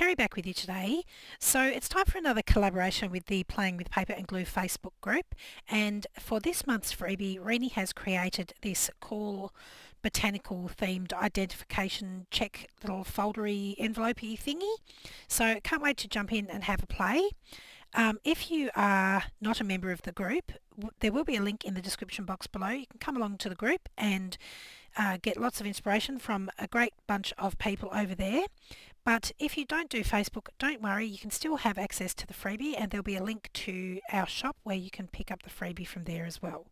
Kerry back with you today. So it's time for another collaboration with the Playing with Paper and Glue Facebook group, and for this month's freebie, Renee has created this cool botanical themed identification check little foldery envelopey thingy. So can't wait to jump in and have a play. If you are not a member of the group, there will be a link in the description box below. You can come along to the group and get lots of inspiration from a great bunch of people over there. But if you don't do Facebook, don't worry, you can still have access to the freebie, and there'll be a link to our shop where you can pick up the freebie from there as well.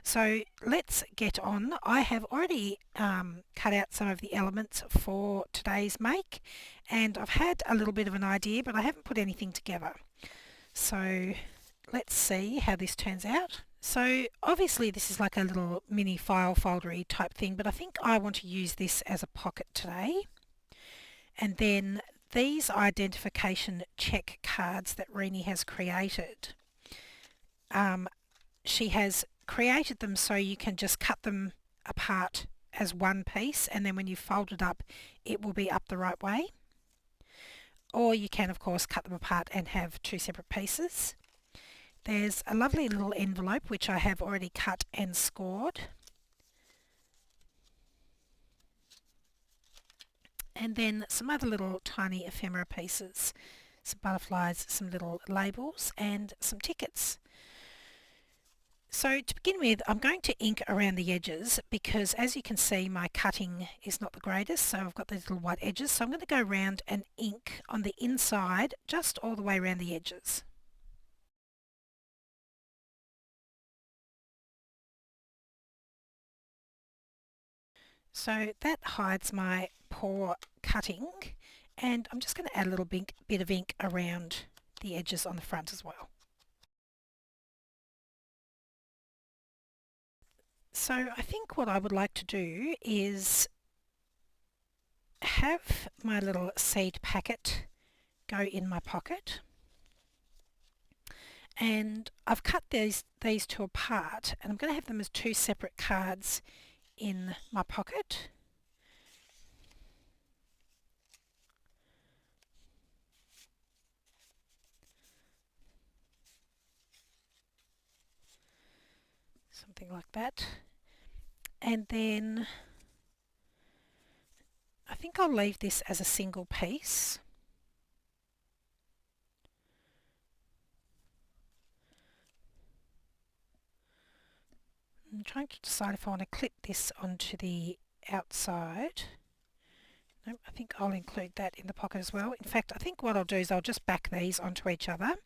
So let's get on. I have already cut out some of the elements for today's make, and I've had a little bit of an idea, but I haven't put anything together. So let's see how this turns out. So obviously this is like a little mini file foldery type thing, but I think I want to use this as a pocket today. And then these identification check cards that Renee has created, she has created them so you can just cut them apart as one piece, and then when you fold it up it will be up the right way. Or you can of course cut them apart and have two separate pieces. There's a lovely little envelope which I have already cut and scored. And then some other little tiny ephemera pieces, some butterflies, some little labels and some tickets. So to begin with, I'm going to ink around the edges because as you can see my cutting is not the greatest, so I've got these little white edges, so I'm going to go around and ink on the inside just all the way around the edges. So that hides my poor cutting, and I'm just going to add a little bit of ink around the edges on the front as well. So I think what I would like to do is have my little seed packet go in my pocket, and I've cut these two apart, and I'm going to have them as two separate cards in my pocket. Something like that. And then I think I'll leave this as a single piece. I'm trying to decide if I want to clip this onto the outside. No, I think I'll include that in the pocket as well. In fact, I think what I'll do is I'll just back these onto each other,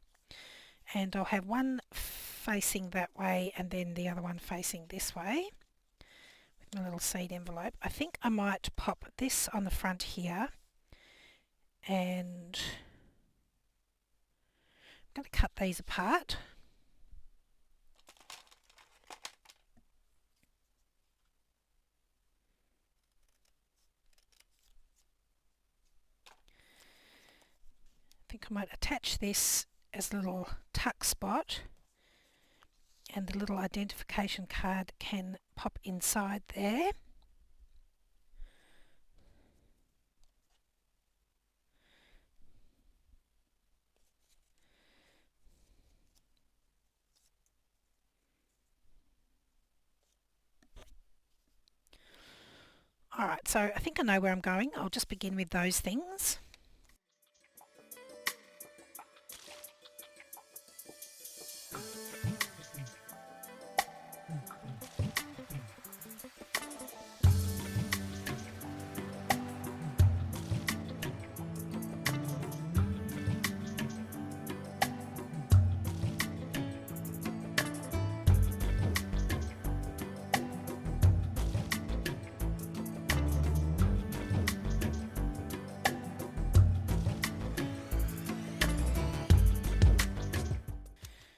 and I'll have one facing that way and then the other one facing this way with my little seed envelope. I think I might pop this on the front here, and I'm going to cut these apart. I think I might attach this as a little tuck spot, and the little identification card can pop inside there. Alright, so I think I know where I'm going. I'll just begin with those things.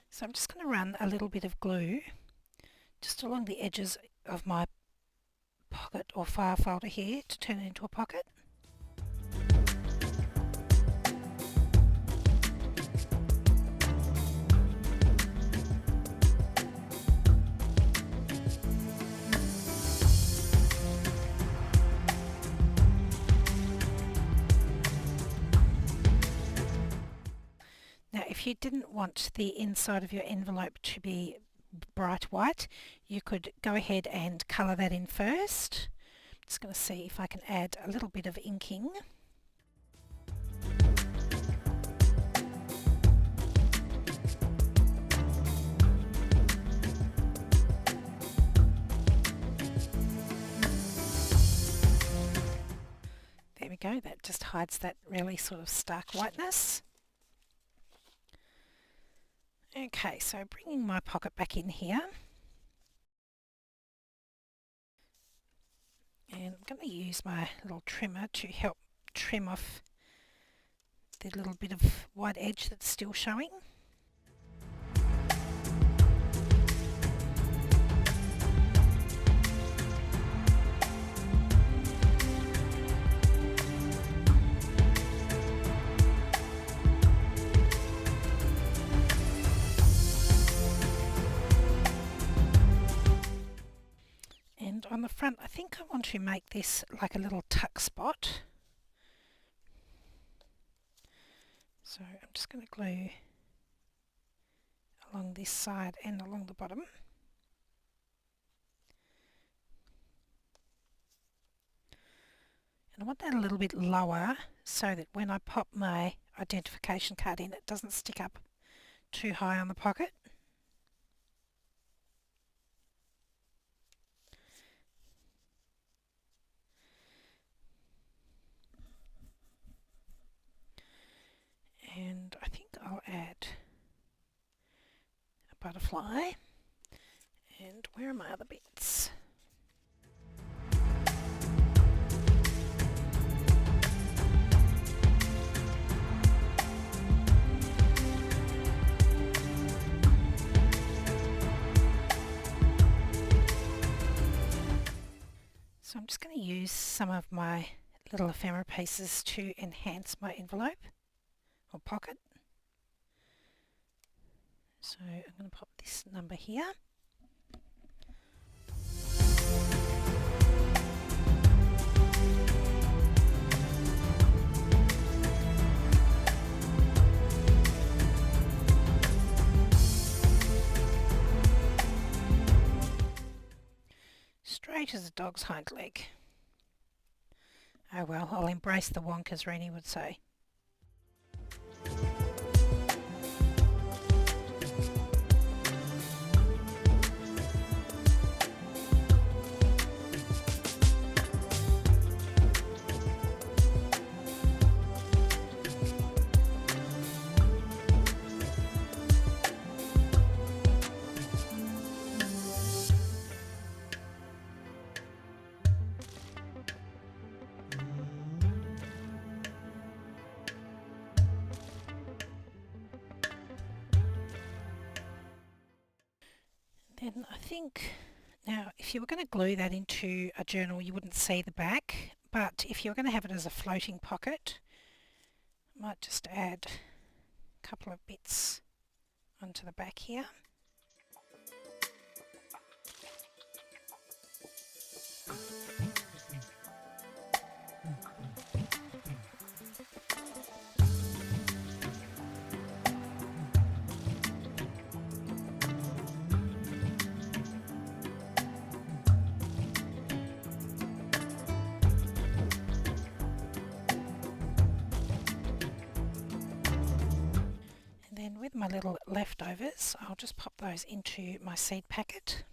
So I'm just going to run a little bit of glue just along the edges of my pocket or file folder here to turn it into a pocket. if you didn't want the inside of your envelope to be bright white, you could go ahead and colour that in first. I'm just going to see if I can add a little bit of inking. There we go, that just hides that really sort of stark whiteness. Okay, so bringing my pocket back in here. And I'm going to use my little trimmer to help trim off the little bit of white edge that's still showing. And on the front, I think I want to make this like a little tuck spot. So I'm just going to glue along this side and along the bottom. And I want that a little bit lower so that when I pop my identification card in, it doesn't stick up too high on the pocket. And I think I'll add a butterfly. And where are my other bits? So I'm just going to use some of my little ephemera pieces to enhance my envelope or pocket. So I'm going to pop this number here. Straight as a dog's hind leg. Oh well, I'll embrace the wonk, as Rennie would say. Then I think, now if you were going to glue that into a journal you wouldn't see the back, but if you're going to have it as a floating pocket, I might just add a couple of bits onto the back here. Then with my little leftovers, I'll just pop those into my seed packet.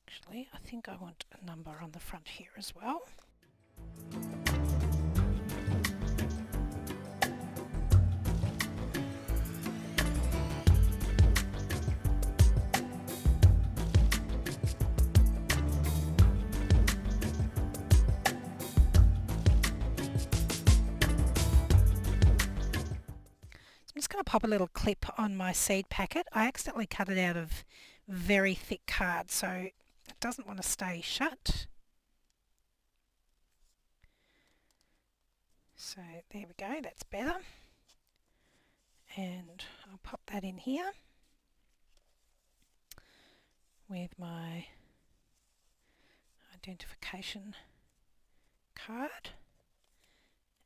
Actually, I think I want a number on the front here as well. I'm just going to pop a little clip on my seed packet. I accidentally cut it out of very thick card, so it doesn't want to stay shut. So there we go, that's better. And I'll pop that in here with my identification card.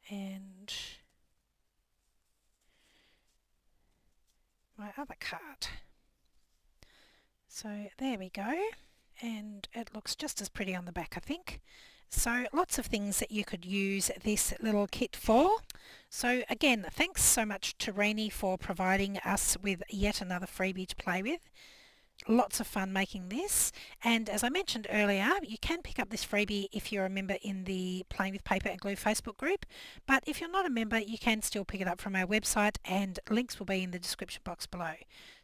And my other card. So there we go, and it looks just as pretty on the back, I think. So lots of things that you could use this little kit for. So again, thanks so much to Rennie for providing us with yet another freebie to play with. Lots of fun making this, and as I mentioned earlier, you can pick up this freebie if you're a member in the Playing with Paper and Glue Facebook group, but if you're not a member, you can still pick it up from our website, and links will be in the description box below.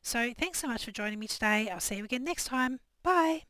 So thanks so much for joining me today. I'll see you again next time. Bye.